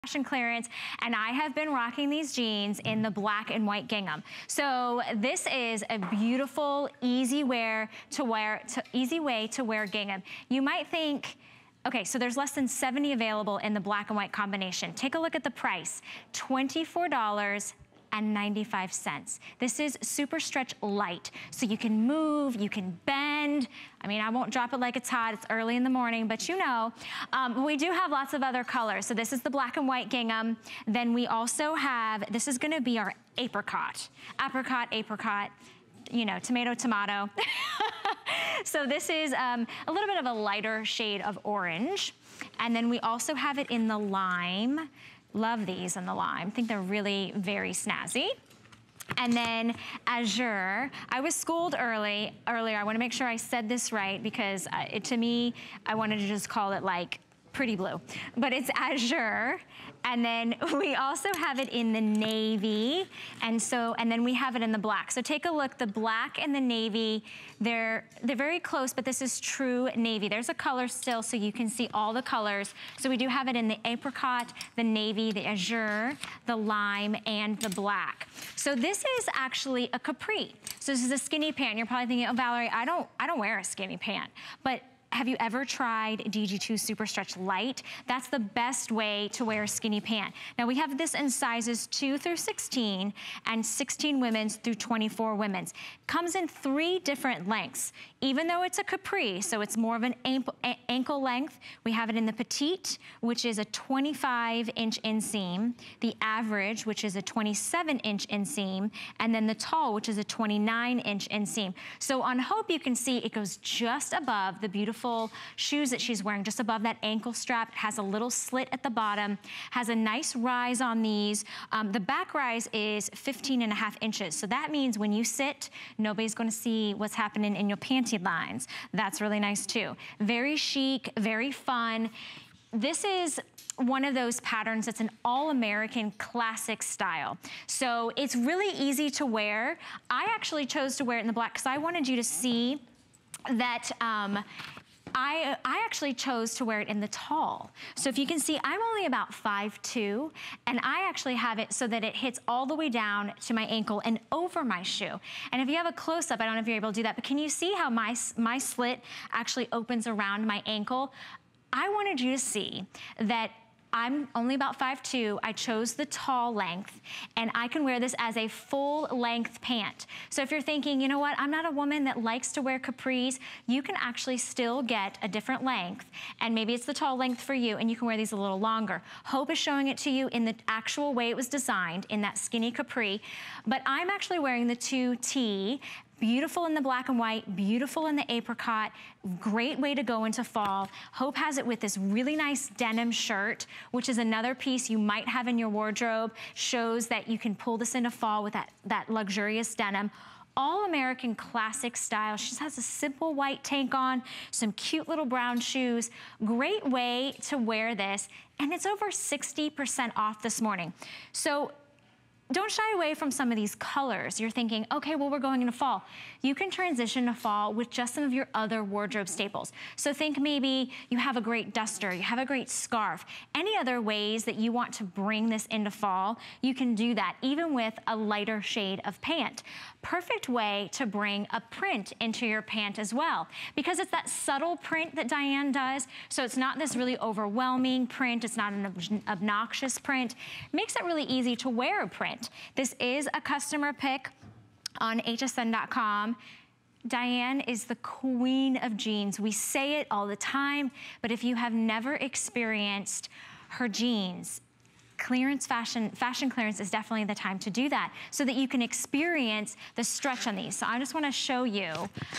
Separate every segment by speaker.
Speaker 1: fashion clearance, and I have been rocking these jeans in the black and white gingham. So this is a beautiful, easy way to wear gingham. You might think, okay, so there's less than 70 available in the black and white combination. Take a look at the price, $24.95. This is SuperStretch Lite. So you can move, you can bend. I mean, I won't drop it like it's hot. It's early in the morning, but you know. We do have lots of other colors. So this is the black and white gingham. Then we also have, this is gonna be our apricot. Apricot, you know, tomato, tomato. So this is a little bit of a lighter shade of orange. And then we also have it in the lime. Love these in the lime. I think they're really very snazzy. And then azure. I was schooled earlier. I want to make sure I said this right because to me, I wanted to just call it like pretty blue, but it's azure. And then we also have it in the navy. And then we have it in the black. So take a look, the black and the navy, they're very close, but this is true navy. There's a color still so you can see all the colors. So we do have it in the apricot, the navy, the azure, the lime, and the black. So this is actually a capri. So this is a skinny pant. You're probably thinking, oh, Valerie, I don't wear a skinny pant. But have you ever tried DG2 SuperStretch Lite? That's the best way to wear a skinny pant. Now we have this in sizes 2 through 16 and 16 women's through 24 women's. Comes in 3 different lengths. Even though it's a capri, so it's more of an ankle length, we have it in the petite, which is a 25-inch inseam, the average, which is a 27-inch inseam, and then the tall, which is a 29-inch inseam. So on Hope, you can see it goes just above the beautiful shoes that she's wearing, just above that ankle strap. It has a little slit at the bottom, has a nice rise on these. The back rise is 15.5 inches. So that means when you sit, nobody's gonna see what's happening in your panty lines. That's really nice too. Very chic, very fun. This is one of those patterns that's an all-American classic style. So it's really easy to wear. I actually chose to wear it in the black because I wanted you to see that I actually chose to wear it in the tall. So if you can see, I'm only about 5'2", and I actually have it so that it hits all the way down to my ankle and over my shoe. And if you have a close-up, I don't know if you're able to do that, but can you see how my slit actually opens around my ankle? I wanted you to see that I'm only about 5'2". I chose the tall length, and I can wear this as a full length pant. So if you're thinking, you know what, I'm not a woman that likes to wear capris, you can actually still get a different length, and maybe it's the tall length for you, and you can wear these a little longer. Hope is showing it to you in the actual way it was designed, in that skinny capri, but I'm actually wearing the 2T. Beautiful in the black and white, beautiful in the apricot, great way to go into fall. Hope has it with this really nice denim shirt, which is another piece you might have in your wardrobe, shows that you can pull this into fall with that luxurious denim. All American classic style. She just has a simple white tank on, some cute little brown shoes. Great way to wear this, and it's over 60% off this morning. So don't shy away from some of these colors. You're thinking, okay, well, we're going into fall. You can transition to fall with just some of your other wardrobe staples. So think maybe you have a great duster, you have a great scarf, any other ways that you want to bring this into fall, you can do that, even with a lighter shade of pant. Perfect way to bring a print into your pant as well, because it's that subtle print that Diane does, so it's not this really overwhelming print, it's not an obnoxious print. Makes it really easy to wear a print. This is a customer pick on hsn.com. Diane is the queen of jeans. We say it all the time, but if you have never experienced her jeans, fashion clearance is definitely the time to do that so that you can experience the stretch on these. So I just want to show you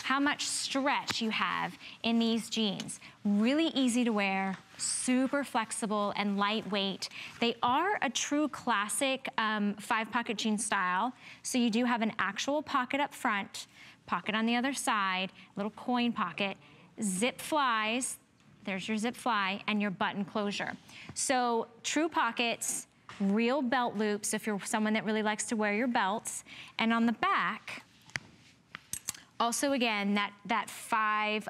Speaker 1: how much stretch you have in these jeans. Really easy to wear, super flexible and lightweight. They are a true classic 5-pocket jean style. So you do have an actual pocket up front, pocket on the other side, little coin pocket, zip flies. There's your zip fly and your button closure. So true pockets, real belt loops if you're someone that really likes to wear your belts. And on the back, Also, again, that five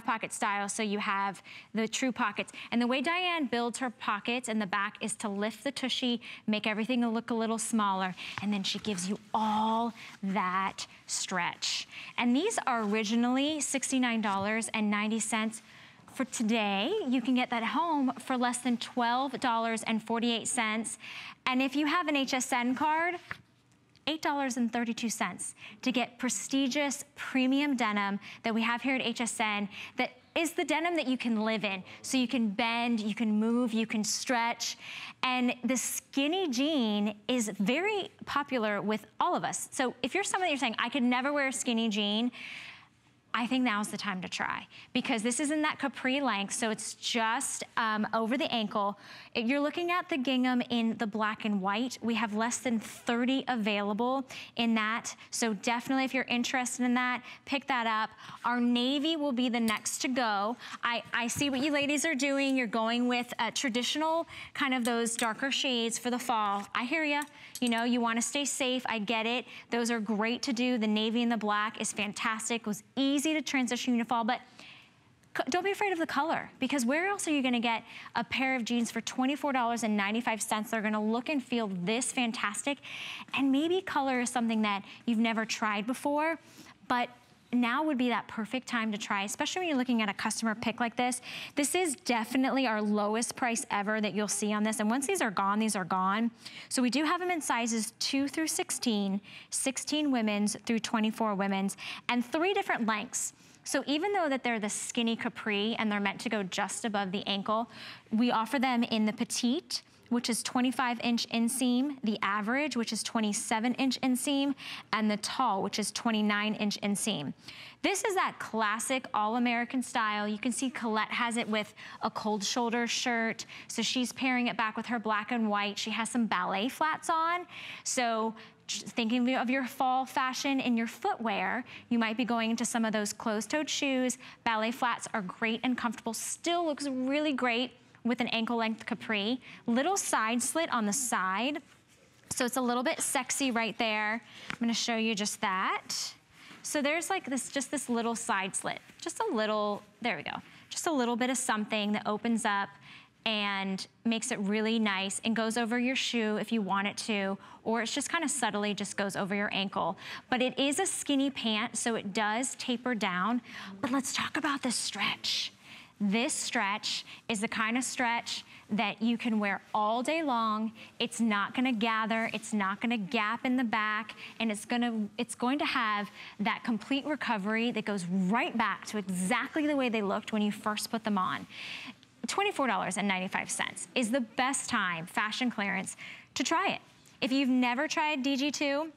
Speaker 1: pocket style, so you have the true pockets. And the way Diane builds her pockets in the back is to lift the tushy, make everything look a little smaller, and then she gives you all that stretch. And these are originally $69.90. For today, you can get that home for less than $12.48. And if you have an HSN card, $8.32 to get prestigious premium denim that we have here at HSN that is the denim that you can live in. So you can bend, you can move, you can stretch. And the skinny jean is very popular with all of us. So if you're someone that you're saying, I could never wear a skinny jean, I think now's the time to try, because this is in that capri length, so it's just over the ankle. If you're looking at the gingham in the black and white, we have less than 30 available in that, so definitely if you're interested in that, pick that up. Our navy will be the next to go. I see what you ladies are doing. You're going with traditional, kind of those darker shades for the fall. I hear ya. You know, you wanna stay safe, I get it. Those are great to do. The navy and the black is fantastic. It was easy to transition to fall, but don't be afraid of the color, because where else are you gonna get a pair of jeans for $24.95? They're gonna look and feel this fantastic. And maybe color is something that you've never tried before, but now would be that perfect time to try, especially when you're looking at a customer pick like this. This is definitely our lowest price ever that you'll see on this. And once these are gone, these are gone. So we do have them in sizes 2 through 16, 16 women's through 24 women's, and 3 different lengths. So even though that they're the skinny capri and they're meant to go just above the ankle, we offer them in the petite, which is 25-inch inseam, the average, which is 27-inch inseam, and the tall, which is 29-inch inseam. This is that classic all-American style. You can see Colette has it with a cold shoulder shirt, so she's pairing it back with her black and white. She has some ballet flats on, so thinking of your fall fashion in your footwear, you might be going into some of those closed-toed shoes. Ballet flats are great and comfortable, still looks really great with an ankle length capri. Little side slit on the side, so it's a little bit sexy right there. I'm gonna show you just that. So there's like this, just this little side slit, just a little, there we go. Just a little bit of something that opens up and makes it really nice and goes over your shoe if you want it to, or it's just kind of subtly just goes over your ankle. But it is a skinny pant, so it does taper down. But let's talk about the stretch. This stretch is the kind of stretch that you can wear all day long. It's not gonna gather, it's not gonna gap in the back, and it's going to have that complete recovery that goes right back to exactly the way they looked when you first put them on. $24.95 is the best time, fashion clearance, to try it. If you've never tried DG2,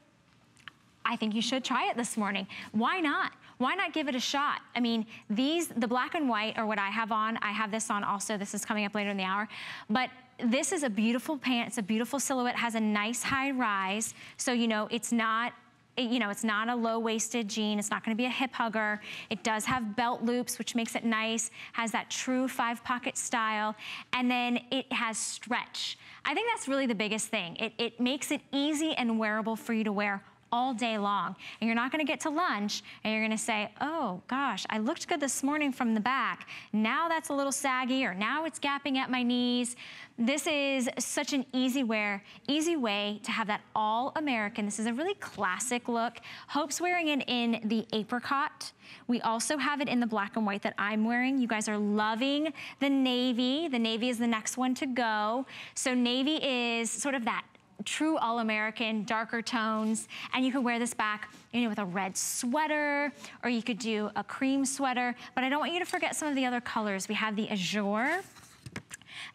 Speaker 1: I think you should try it this morning. Why not? Why not give it a shot? I mean, the black and white are what I have on. I have this on also. This is coming up later in the hour. But this is a beautiful pant. It's a beautiful silhouette. Has a nice high rise. So, you know, it's not, you know, it's not a low-waisted jean. It's not gonna be a hip hugger. It does have belt loops, which makes it nice. Has that true 5-pocket style. And then it has stretch. I think that's really the biggest thing. It makes it easy and wearable for you to wear all day long. And you're not gonna get to lunch and you're gonna say, oh gosh, I looked good this morning from the back. Now that's a little saggy, or now it's gapping at my knees. This is such an easy way to have that all American. This is a really classic look. Hope's wearing it in the apricot. We also have it in the black and white that I'm wearing. You guys are loving the navy. The navy is the next one to go. So navy is sort of that true all-American, darker tones, and you could wear this back, you know, with a red sweater, or you could do a cream sweater, but I don't want you to forget some of the other colors. We have the azure,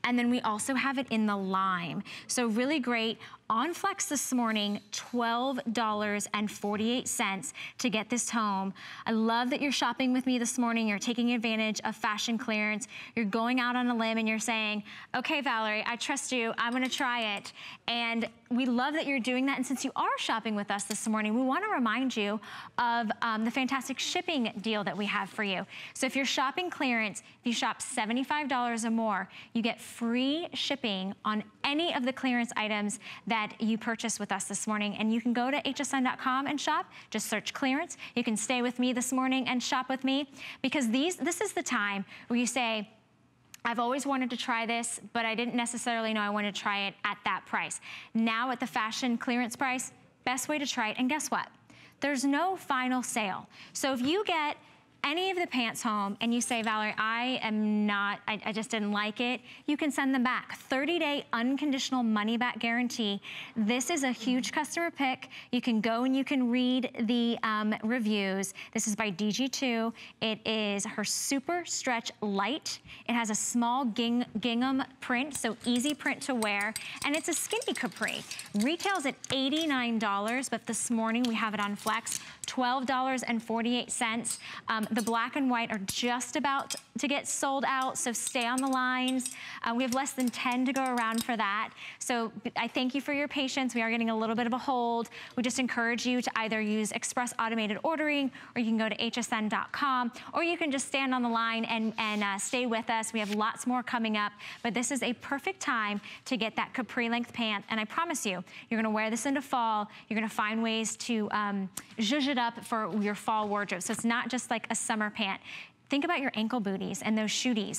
Speaker 1: and then we also have it in the lime. So really great. On Flex this morning, $12.48 to get this home. I love that you're shopping with me this morning. You're taking advantage of fashion clearance. You're going out on a limb and you're saying, okay, Valerie, I trust you. I'm gonna try it. And we love that you're doing that. And since you are shopping with us this morning, we wanna remind you of the fantastic shipping deal that we have for you. So if you're shopping clearance, if you shop $75 or more, you get free shipping on any of the clearance items that you purchased with us this morning. And you can go to hsn.com and shop. Just search clearance. You can stay with me this morning and shop with me, because this is the time where you say, I've always wanted to try this, but I didn't necessarily know I wanted to try it at that price. Now at the fashion clearance price, best way to try it. And guess what? There's no final sale. So if you get any of the pants home and you say, Valerie, I just didn't like it, you can send them back. 30-day unconditional money back guarantee. This is a huge customer pick. You can go and you can read the reviews. This is by DG2. It is her SuperStretch Lite. It has a small gingham print, so easy print to wear. And it's a skinny capri. Retails at $89, but this morning we have it on Flex, $12.48. The black and white are just about to get sold out, so stay on the lines. We have less than 10 to go around for that. So I thank you for your patience. We are getting a little bit of a hold. We just encourage you to either use express automated ordering, or you can go to hsn.com, or you can just stand on the line and stay with us. We have lots more coming up, but this is a perfect time to get that capri length pant. And I promise you, you're gonna wear this into fall. You're gonna find ways to zhuzh it up for your fall wardrobe. So it's not just like a summer pant. Think about your ankle booties and those shooties.